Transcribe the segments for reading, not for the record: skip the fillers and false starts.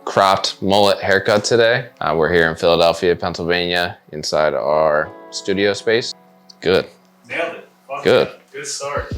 cropped mullet haircut today. We're here in Philadelphia, Pennsylvania, inside our studio space. Good. Nailed it. Fuck Good. Yeah. Good start.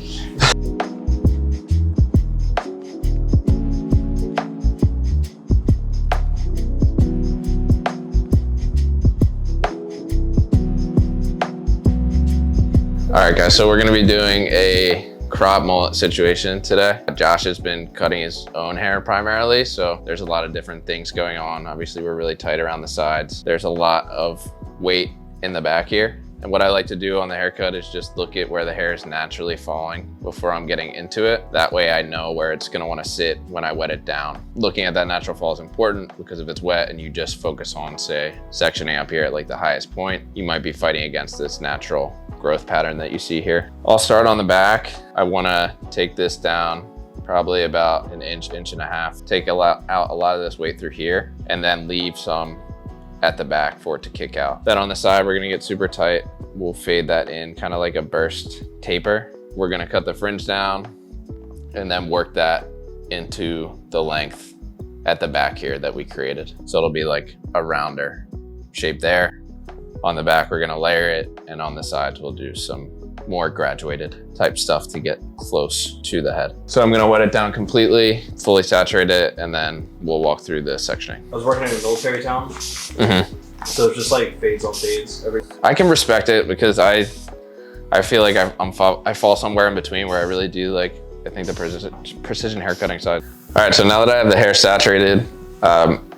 All right, guys, so we're gonna be doing a crop mullet situation today. Josh has been cutting his own hair primarily, so there's a lot of different things going on. Obviously, we're really tight around the sides. There's a lot of weight in the back here. And what I like to do on the haircut is just look at where the hair is naturally falling before I'm getting into it. That way I know where it's gonna wanna sit when I wet it down. Looking at that natural fall is important because if it's wet and you just focus on, say, sectioning up here at like the highest point, you might be fighting against this natural growth pattern that you see here. I'll start on the back. I wanna take this down probably about an inch, inch and a half. Take out a lot of this weight through here and then leave some at the back for it to kick out. Then on the side, we're gonna get super tight. We'll fade that in kind of like a burst taper. We're gonna cut the fringe down and then work that into the length at the back here that we created. So it'll be like a rounder shape there. On the back, we're gonna layer it, and on the sides, we'll do some more graduated type stuff to get close to the head. So I'm gonna wet it down completely, fully saturate it, and then we'll walk through the sectioning. I was working in a military town, so it's just like fades on fades. I can respect it because I feel like I fall somewhere in between where I really do like, I think the precision hair cutting side. All right, so now that I have the hair saturated,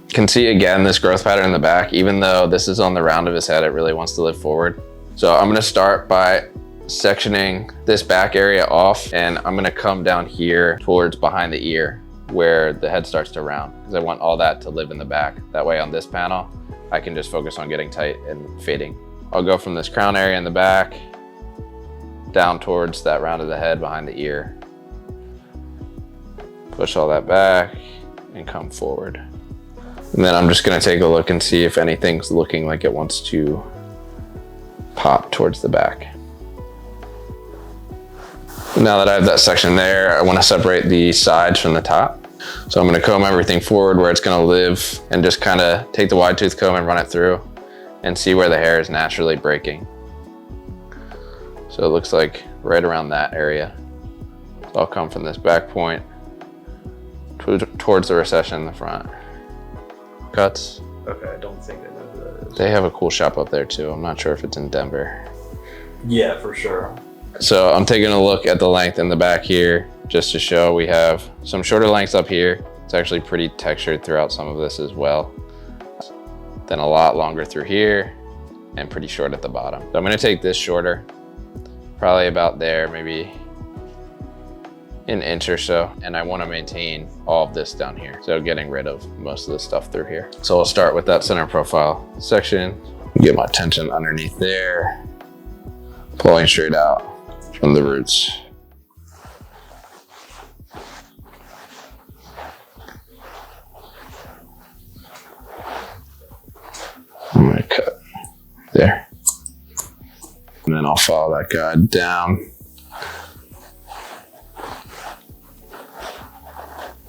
can see again this growth pattern in the back. Even though this is on the round of his head, it really wants to live forward. So I'm gonna start by sectioning this back area off, and I'm gonna come down here towards behind the ear where the head starts to round, because I want all that to live in the back. That way on this panel, I can just focus on getting tight and fading. I'll go from this crown area in the back down towards that round of the head behind the ear. Push all that back and come forward. And then I'm just gonna take a look and see if anything's looking like it wants to pop towards the back. Now that I have that section there, I wanna separate the sides from the top. So I'm gonna comb everything forward where it's gonna live and just kinda take the wide tooth comb and run it through and see where the hair is naturally breaking. So it looks like right around that area. So I'll come from this back point towards the recession in the front. Cuts. Okay, I don't think I know who that is. They have a cool shop up there too. I'm not sure if it's in Denver. Yeah, for sure. So I'm taking a look at the length in the back here, just to show we have some shorter lengths up here. It's actually pretty textured throughout some of this as well. Then a lot longer through here and pretty short at the bottom. So I'm gonna take this shorter, probably about there, maybe an inch or so. And I wanna maintain all of this down here. So getting rid of most of the stuff through here. So I'll start with that center profile section, get my tension underneath there, pulling straight out from the roots. I'm gonna cut there. And then I'll follow that guy down.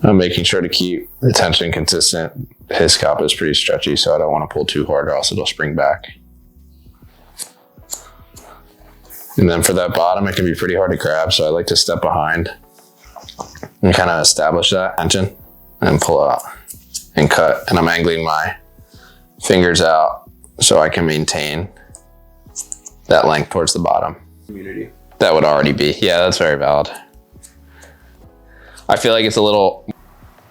I'm making sure to keep the tension consistent. His scalp is pretty stretchy, so I don't want to pull too hard or else it'll spring back. And then for that bottom, it can be pretty hard to grab, so I like to step behind and kind of establish that tension and pull out and cut. And I'm angling my fingers out so I can maintain that length towards the bottom. Community. That would already be, yeah, that's very valid. I feel like it's a little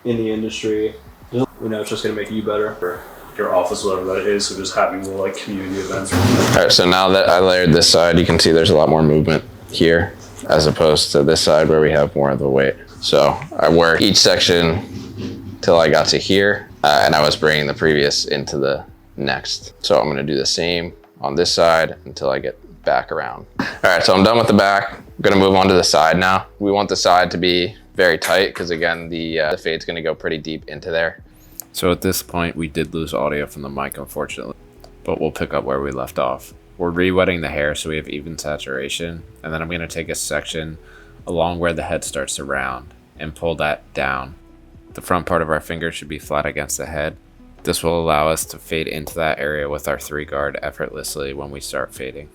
in the industry, you know, it's just gonna make you better for your office, whatever that is. So just having more like community events. All right, so now that I layered this side, you can see there's a lot more movement here as opposed to this side where we have more of the weight. So I worked each section till I got to here, and I was bringing the previous into the next. So I'm gonna do the same on this side until I get back around. All right, so I'm done with the back. I'm gonna move on to the side now. We want the side to be very tight because again, the fade's gonna go pretty deep into there. So at this point, we did lose audio from the mic, unfortunately, but we'll pick up where we left off. We're re-wetting the hair so we have even saturation, and then I'm gonna take a section along where the head starts to round and pull that down The front part of our finger should be flat against the head. This will allow us to fade into that area with our 3 guard effortlessly when we start fading.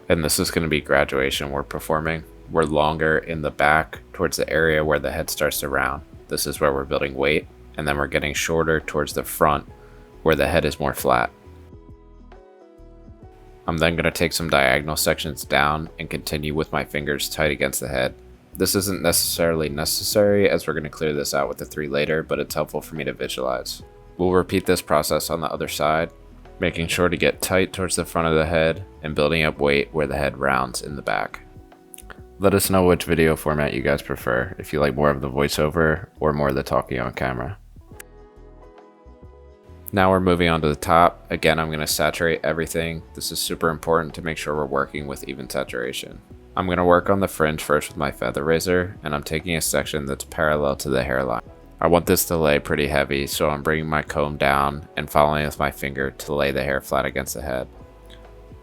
And this is going to be graduation we're performing. We're longer in the back towards the area where the head starts to round. This is where we're building weight, and then we're getting shorter towards the front where the head is more flat. I'm then going to take some diagonal sections down and continue with my fingers tight against the head. This isn't necessarily necessary as we're going to clear this out with the 3 later, but it's helpful for me to visualize. We'll repeat this process on the other side, making sure to get tight towards the front of the head and building up weight where the head rounds in the back. Let us know which video format you guys prefer, if you like more of the voiceover or more of the talking on camera. Now we're moving on to the top. Again, I'm going to saturate everything. This is super important to make sure we're working with even saturation. I'm going to work on the fringe first with my feather razor, and I'm taking a section that's parallel to the hairline. I want this to lay pretty heavy, so I'm bringing my comb down and following with my finger to lay the hair flat against the head.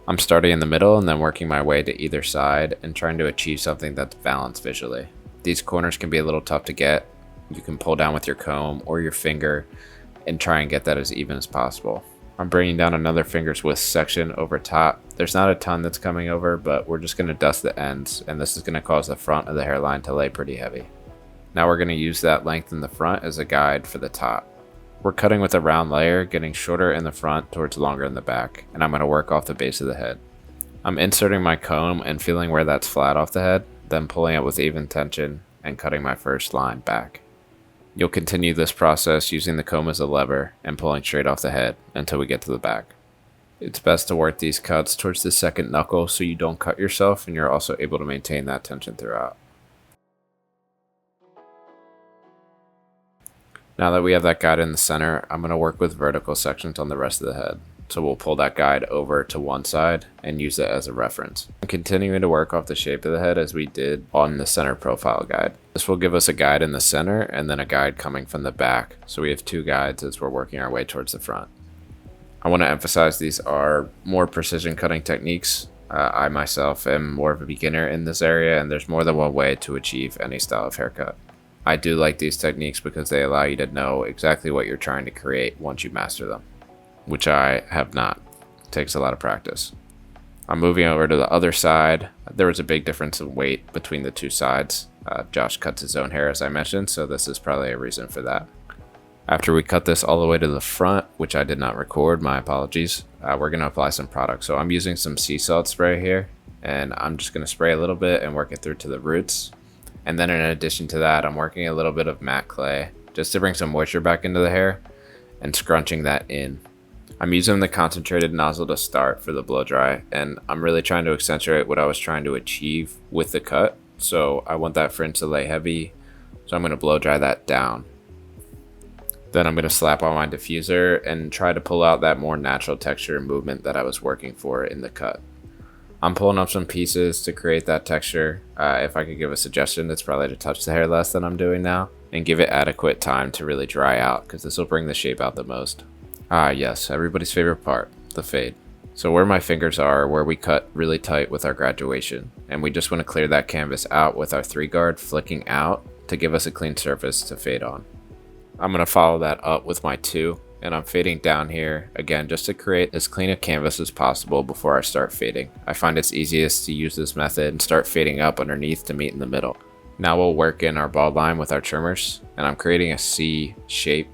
I'm starting in the middle and then working my way to either side and trying to achieve something that's balanced visually. These corners can be a little tough to get. You can pull down with your comb or your finger and try and get that as even as possible. I'm bringing down another finger's width section over top. There's not a ton that's coming over, but we're just going to dust the ends, and this is going to cause the front of the hairline to lay pretty heavy. Now we're going to use that length in the front as a guide for the top. We're cutting with a round layer, getting shorter in the front towards longer in the back, and I'm going to work off the base of the head. I'm inserting my comb and feeling where that's flat off the head, then pulling it with even tension and cutting my first line back. You'll continue this process using the comb as a lever and pulling straight off the head until we get to the back. It's best to work these cuts towards the second knuckle so you don't cut yourself and you're also able to maintain that tension throughout. Now that we have that guide in the center, I'm going to work with vertical sections on the rest of the head. So we'll pull that guide over to one side and use it as a reference. I'm continuing to work off the shape of the head as we did on the center profile guide. This will give us a guide in the center and then a guide coming from the back. So we have 2 guides as we're working our way towards the front. I want to emphasize these are more precision cutting techniques. I myself am more of a beginner in this area, and there's more than one way to achieve any style of haircut. I do like these techniques because they allow you to know exactly what you're trying to create once you master them, which I have not. It takes a lot of practice. I'm moving over to the other side. There was a big difference in weight between the 2 sides. Josh cuts his own hair, as I mentioned, so this is probably a reason for that. After we cut this all the way to the front, which I did not record, my apologies, we're going to apply some product. So I'm using some sea salt spray here, and I'm just going to spray a little bit and work it through to the roots. And then in addition to that, I'm working a little bit of matte clay just to bring some moisture back into the hair and scrunching that in. I'm using the concentrated nozzle to start for the blow dry, and I'm really trying to accentuate what I was trying to achieve with the cut. So I want that fringe to lay heavy, so I'm going to blow dry that down. Then I'm going to slap on my diffuser and try to pull out that more natural texture and movement that I was working for in the cut. I'm pulling up some pieces to create that texture. If I could give a suggestion, it's probably to touch the hair less than I'm doing now and give it adequate time to really dry out, because this will bring the shape out the most. Yes, everybody's favorite part, the fade. So where my fingers are, where we cut really tight with our graduation, and we just want to clear that canvas out with our 3 guard flicking out to give us a clean surface to fade on. I'm going to follow that up with my 2, and I'm fading down here again just to create as clean a canvas as possible before I start fading. I find it's easiest to use this method and start fading up underneath to meet in the middle. Now we'll work in our bald line with our trimmers, and I'm creating a C shape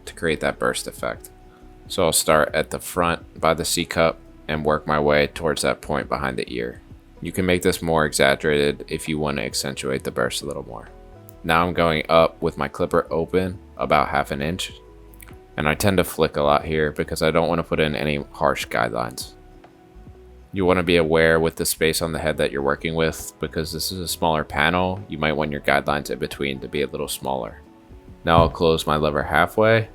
to create that burst effect. So I'll start at the front by the C cup and work my way towards that point behind the ear. You can make this more exaggerated if you want to accentuate the burst a little more. Now I'm going up with my clipper open about 1/2 inch, and I tend to flick a lot here because I don't want to put in any harsh guidelines. You want to be aware with the space on the head that you're working with, because this is a smaller panel. You might want your guidelines in between to be a little smaller. Now I'll close my lever halfway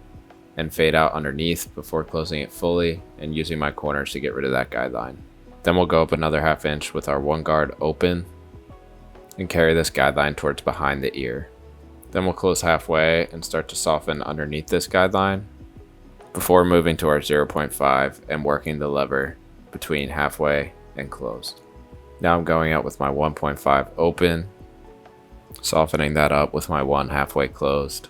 and fade out underneath before closing it fully and using my corners to get rid of that guideline. Then we'll go up another 1/2 inch with our 1 guard open and carry this guideline towards behind the ear. Then we'll close halfway and start to soften underneath this guideline before moving to our 0.5 and working the lever between halfway and closed. Now I'm going out with my 1.5 open, softening that up with my 1 halfway closed,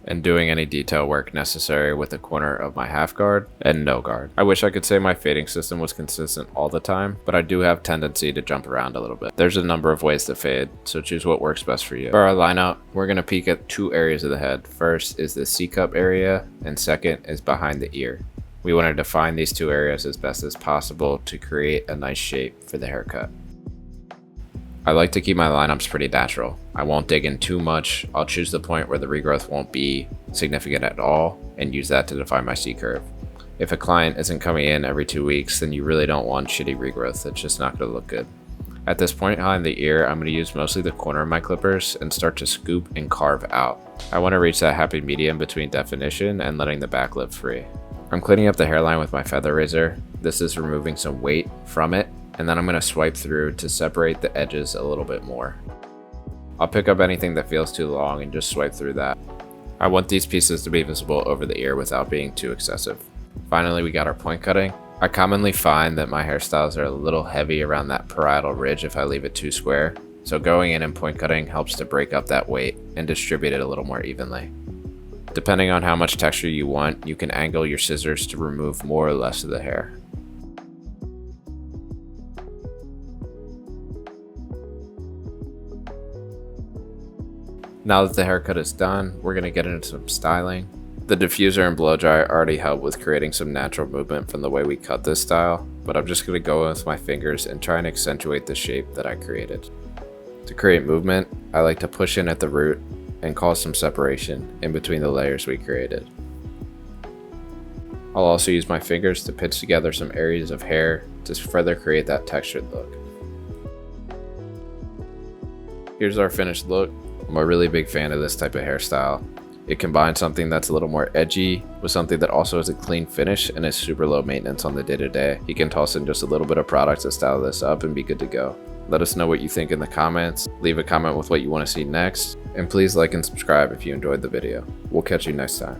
and doing any detail work necessary with the corner of my half guard and no guard. I wish I could say my fading system was consistent all the time, but I do have tendency to jump around a little bit. There's a number of ways to fade, so choose what works best for you. For our lineup, we're going to peek at two areas of the head. First is the C-cup area, and second is behind the ear. We want to define these two areas as best as possible to create a nice shape for the haircut. I like to keep my lineups pretty natural. I won't dig in too much. I'll choose the point where the regrowth won't be significant at all and use that to define my C-curve. If a client isn't coming in every 2 weeks, then you really don't want shitty regrowth. It's just not going to look good. At this point behind the ear, I'm going to use mostly the corner of my clippers and start to scoop and carve out. I want to reach that happy medium between definition and letting the back live free. I'm cleaning up the hairline with my feather razor. This is removing some weight from it, and then I'm going to swipe through to separate the edges a little bit more. I'll pick up anything that feels too long and just swipe through that. I want these pieces to be visible over the ear without being too excessive. Finally, we got our point cutting. I commonly find that my hairstyles are a little heavy around that parietal ridge if I leave it too square, so going in and point cutting helps to break up that weight and distribute it a little more evenly. Depending on how much texture you want, you can angle your scissors to remove more or less of the hair. Now that the haircut is done, we're going to get into some styling. The diffuser and blow dry already help with creating some natural movement from the way we cut this style, but I'm just going to go with my fingers and try and accentuate the shape that I created. To create movement, I like to push in at the root and cause some separation in between the layers we created. I'll also use my fingers to pinch together some areas of hair to further create that textured look. Here's our finished look. I'm a really big fan of this type of hairstyle. It combines something that's a little more edgy with something that also has a clean finish and is super low maintenance on the day-to-day. You can toss in just a little bit of product to style this up and be good to go. Let us know what you think in the comments. Leave a comment with what you want to see next. And please like and subscribe if you enjoyed the video. We'll catch you next time.